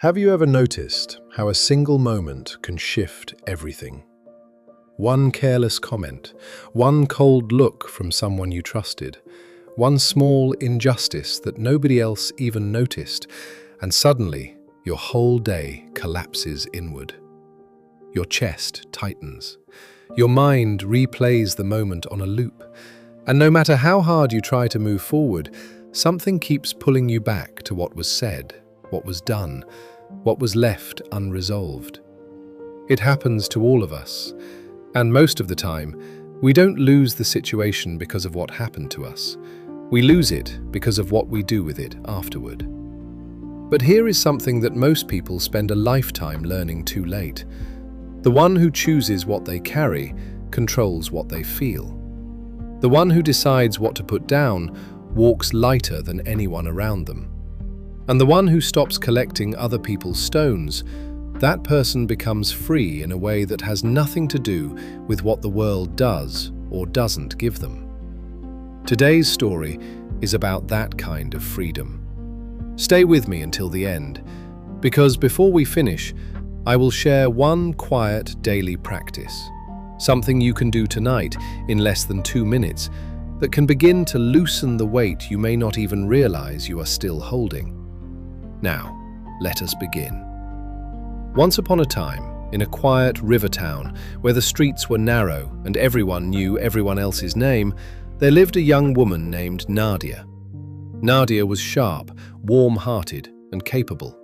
Have you ever noticed how a single moment can shift everything? One careless comment, one cold look from someone you trusted, one small injustice that nobody else even noticed, and suddenly your whole day collapses inward. Your chest tightens. Your mind replays the moment on a loop. And no matter how hard you try to move forward, something keeps pulling you back to what was said, what was done, what was left unresolved. It happens to all of us, and most of the time, we don't lose the situation because of what happened to us. We lose it because of what we do with it afterward. But here is something that most people spend a lifetime learning too late. The one who chooses what they carry controls what they feel. The one who decides what to put down walks lighter than anyone around them. And the one who stops collecting other people's stones, that person becomes free in a way that has nothing to do with what the world does or doesn't give them. Today's story is about that kind of freedom. Stay with me until the end, because before we finish, I will share one quiet daily practice, something you can do tonight in less than 2 minutes that can begin to loosen the weight you may not even realize you are still holding. Now, let us begin. Once upon a time, in a quiet river town where the streets were narrow and everyone knew everyone else's name, there lived a young woman named Nadia. Nadia was sharp, warm-hearted, and capable.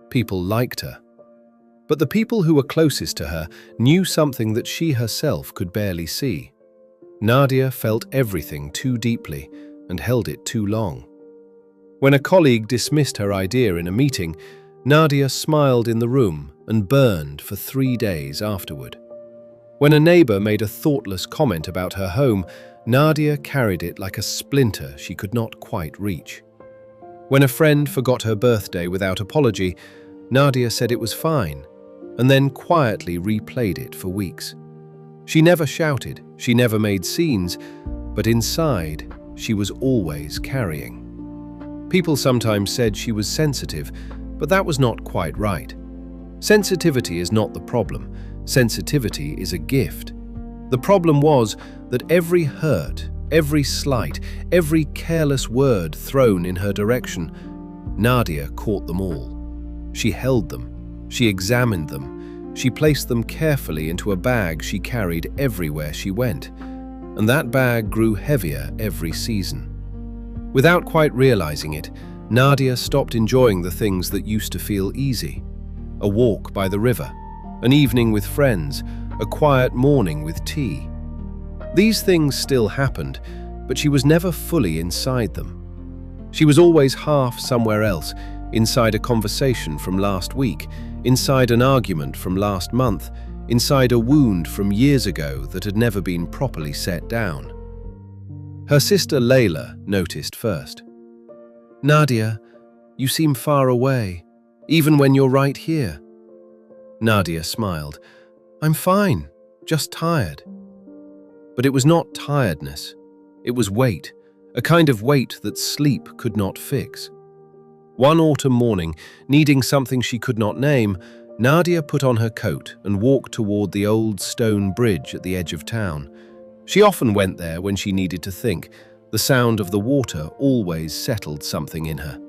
People liked her. But the people who were closest to her knew something that she herself could barely see. Nadia felt everything too deeply and held it too long. When a colleague dismissed her idea in a meeting, Nadia smiled in the room and burned for 3 days afterward. When a neighbor made a thoughtless comment about her home, Nadia carried it like a splinter she could not quite reach. When a friend forgot her birthday without apology, Nadia said it was fine, and then quietly replayed it for weeks. She never shouted, she never made scenes, but inside, she was always carrying. People sometimes said she was sensitive, but that was not quite right. Sensitivity is not the problem. Sensitivity is a gift. The problem was that every hurt, every slight, every careless word thrown in her direction, Nadia caught them all. She held them. She examined them. She placed them carefully into a bag she carried everywhere she went. And that bag grew heavier every season. Without quite realizing it, Nadia stopped enjoying the things that used to feel easy. A walk by the river, an evening with friends, a quiet morning with tea. These things still happened, but she was never fully inside them. She was always half somewhere else, inside a conversation from last week, inside an argument from last month, inside a wound from years ago that had never been properly set down. Her sister Leila noticed first. "Nadia, you seem far away, even when you're right here." Nadia smiled. "I'm fine, just tired." But it was not tiredness. It was weight, a kind of weight that sleep could not fix. One autumn morning, needing something she could not name, Nadia put on her coat and walked toward the old stone bridge at the edge of town. She often went there when she needed to think. The sound of the water always settled something in her.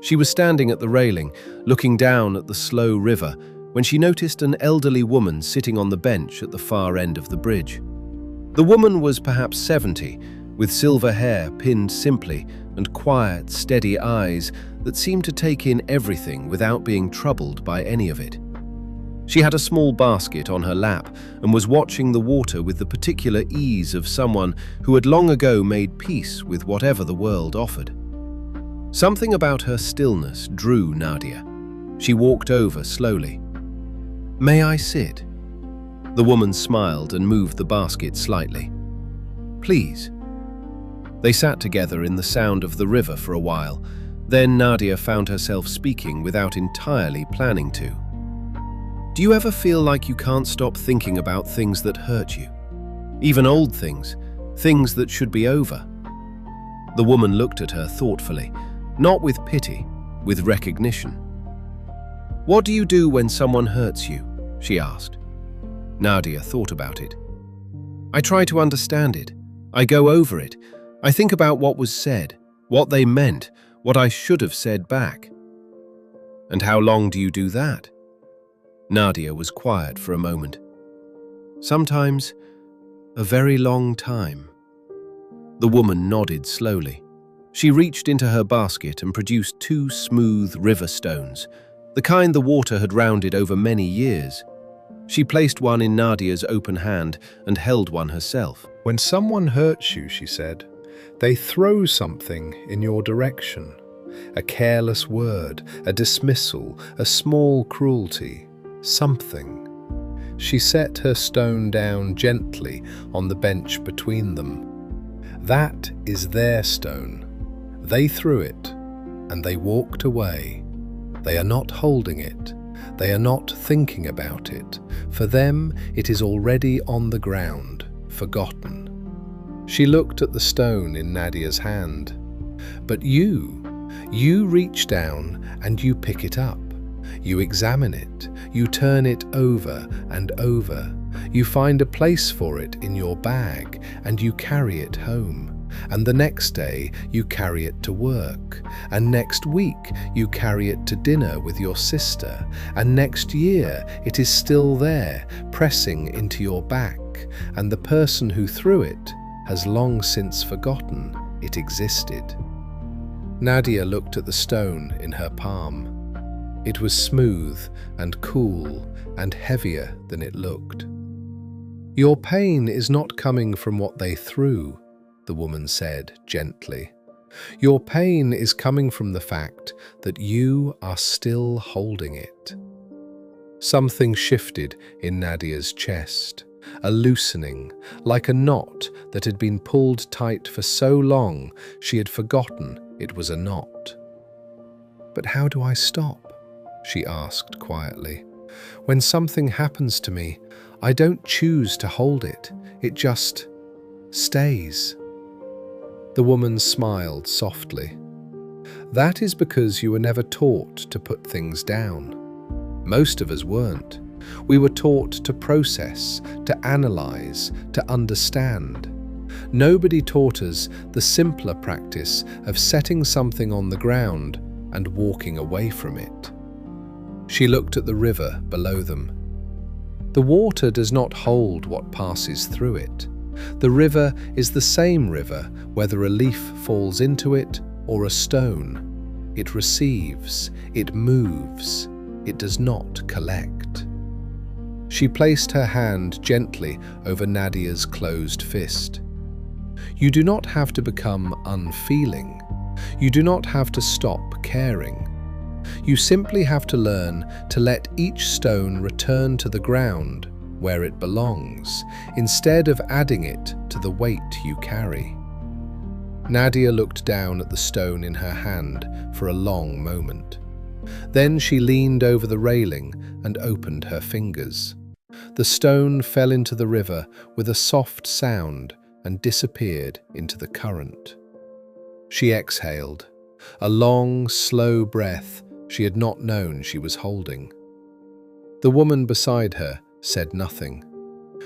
She was standing at the railing, looking down at the slow river, when she noticed an elderly woman sitting on the bench at the far end of the bridge. The woman was perhaps 70, with silver hair pinned simply and quiet, steady eyes that seemed to take in everything without being troubled by any of it. She had a small basket on her lap and was watching the water with the particular ease of someone who had long ago made peace with whatever the world offered. Something about her stillness drew Nadia. She walked over slowly. "May I sit?" The woman smiled and moved the basket slightly. "Please." They sat together in the sound of the river for a while. Then Nadia found herself speaking without entirely planning to. "Do you ever feel like you can't stop thinking about things that hurt you? Even old things, things that should be over?" The woman looked at her thoughtfully, not with pity, with recognition. "What do you do when someone hurts you?" she asked. Nadia thought about it. "I try to understand it. I go over it. I think about what was said, what they meant, what I should have said back." "And how long do you do that?" Nadia was quiet for a moment. "Sometimes a very long time." The woman nodded slowly. She reached into her basket and produced 2 smooth river stones, the kind the water had rounded over many years. She placed one in Nadia's open hand and held one herself. "When someone hurts you," she said, "they throw something in your direction. A careless word, a dismissal, a small cruelty, something." She set her stone down gently on the bench between them. "That is their stone. They threw it, and they walked away. They are not holding it. They are not thinking about it. For them, it is already on the ground, forgotten." She looked at the stone in Nadia's hand. "But you reach down and you pick it up. You examine it. You turn it over and over. You find a place for it in your bag and you carry it home. And the next day you carry it to work. And next week you carry it to dinner with your sister. And next year it is still there, pressing into your back. And the person who threw it has long since forgotten it existed." Nadia looked at the stone in her palm. It was smooth and cool and heavier than it looked. "Your pain is not coming from what they threw," the woman said gently. "Your pain is coming from the fact that you are still holding it." Something shifted in Nadia's chest, a loosening, like a knot that had been pulled tight for so long she had forgotten it was a knot. "But how do I stop?" she asked quietly. "When something happens to me, I don't choose to hold it. It just stays." The woman smiled softly. "That is because you were never taught to put things down. Most of us weren't. We were taught to process, to analyze, to understand. Nobody taught us the simpler practice of setting something on the ground and walking away from it." She looked at the river below them. "The water does not hold what passes through it. The river is the same river whether a leaf falls into it or a stone. It receives, it moves, it does not collect." She placed her hand gently over Nadia's closed fist. "You do not have to become unfeeling. You do not have to stop caring. You simply have to learn to let each stone return to the ground where it belongs, instead of adding it to the weight you carry." Nadia looked down at the stone in her hand for a long moment. Then she leaned over the railing and opened her fingers. The stone fell into the river with a soft sound and disappeared into the current. She exhaled, a long, slow breath she had not known she was holding. The woman beside her said nothing.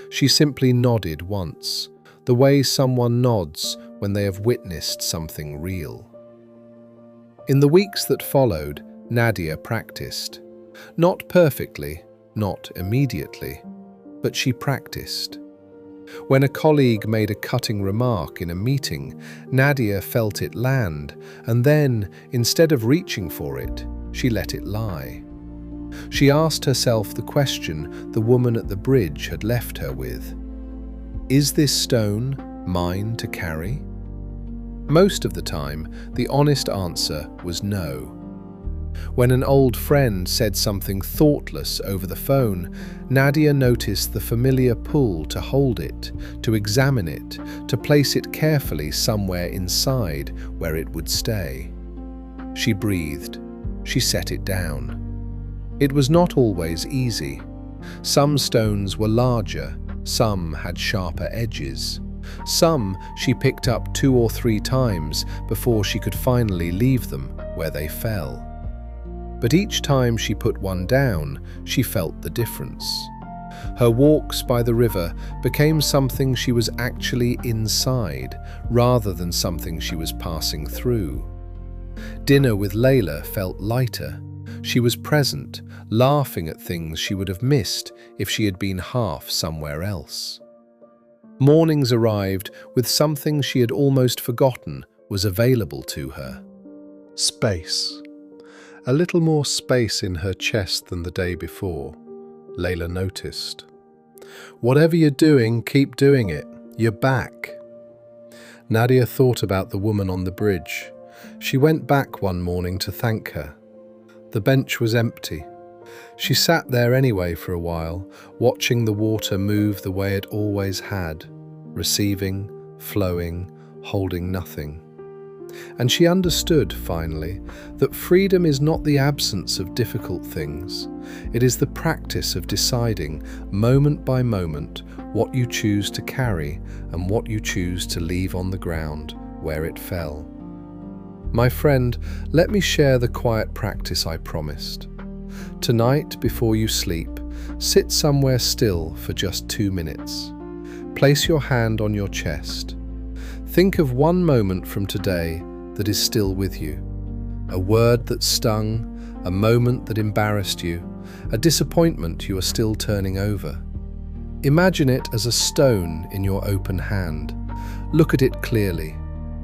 She simply nodded once, the way someone nods when they have witnessed something real. In the weeks that followed, Nadia practiced. Not perfectly, not immediately, but she practiced. When a colleague made a cutting remark in a meeting, Nadia felt it land, and then, instead of reaching for it, she let it lie. She asked herself the question the woman at the bridge had left her with. Is this stone mine to carry? Most of the time, the honest answer was no. When an old friend said something thoughtless over the phone, Nadia noticed the familiar pull to hold it, to examine it, to place it carefully somewhere inside where it would stay. She breathed. She set it down. It was not always easy. Some stones were larger, some had sharper edges. Some she picked up 2 or 3 times before she could finally leave them where they fell. But each time she put one down, she felt the difference. Her walks by the river became something she was actually inside, rather than something she was passing through. Dinner with Leila felt lighter. She was present, laughing at things she would have missed if she had been half somewhere else. Mornings arrived with something she had almost forgotten was available to her. Space. A little more space in her chest than the day before, Leila noticed. Whatever you're doing, keep doing it. You're back. Nadia thought about the woman on the bridge. She went back one morning to thank her. The bench was empty. She sat there anyway for a while, watching the water move the way it always had, receiving, flowing, holding nothing. And she understood, finally, that freedom is not the absence of difficult things. It is the practice of deciding, moment by moment, what you choose to carry and what you choose to leave on the ground where it fell. My friend, let me share the quiet practice I promised. Tonight, before you sleep, sit somewhere still for just 2 minutes. Place your hand on your chest. Think of one moment from today that is still with you. A word that stung, a moment that embarrassed you, a disappointment you are still turning over. Imagine it as a stone in your open hand. Look at it clearly.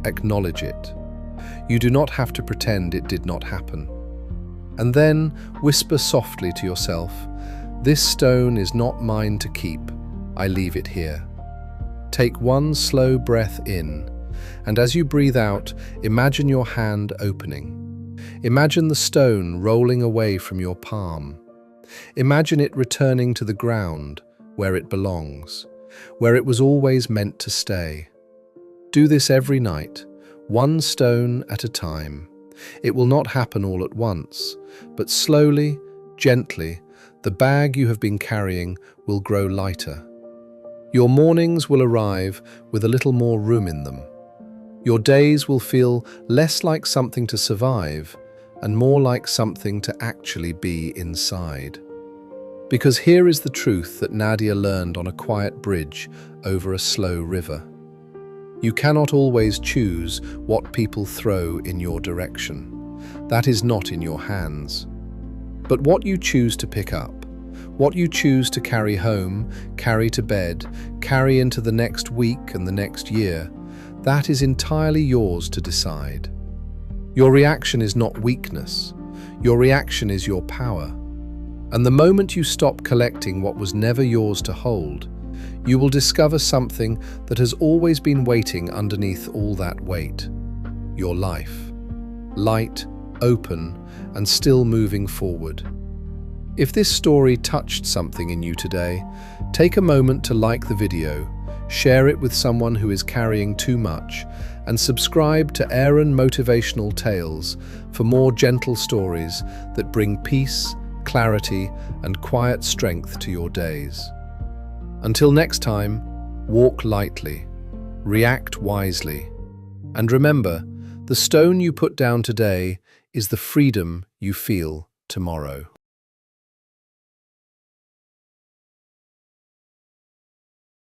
Acknowledge it. You do not have to pretend it did not happen. And then whisper softly to yourself, "This stone is not mine to keep. I leave it here." Take one slow breath in, and as you breathe out, imagine your hand opening. Imagine the stone rolling away from your palm. Imagine it returning to the ground, where it belongs, where it was always meant to stay. Do this every night, one stone at a time. It will not happen all at once, but slowly, gently, the bag you have been carrying will grow lighter. Your mornings will arrive with a little more room in them. Your days will feel less like something to survive and more like something to actually be inside. Because here is the truth that Nadia learned on a quiet bridge over a slow river. You cannot always choose what people throw in your direction. That is not in your hands. But what you choose to pick up, what you choose to carry home, carry to bed, carry into the next week and the next year, that is entirely yours to decide. Your reaction is not weakness. Your reaction is your power. And the moment you stop collecting what was never yours to hold, you will discover something that has always been waiting underneath all that weight. Your life. Light, open, and still moving forward. If this story touched something in you today, take a moment to like the video, share it with someone who is carrying too much, and subscribe to Aaron Motivational Tales for more gentle stories that bring peace, clarity, and quiet strength to your days. Until next time, walk lightly, react wisely, and remember, the stone you put down today is the freedom you feel tomorrow.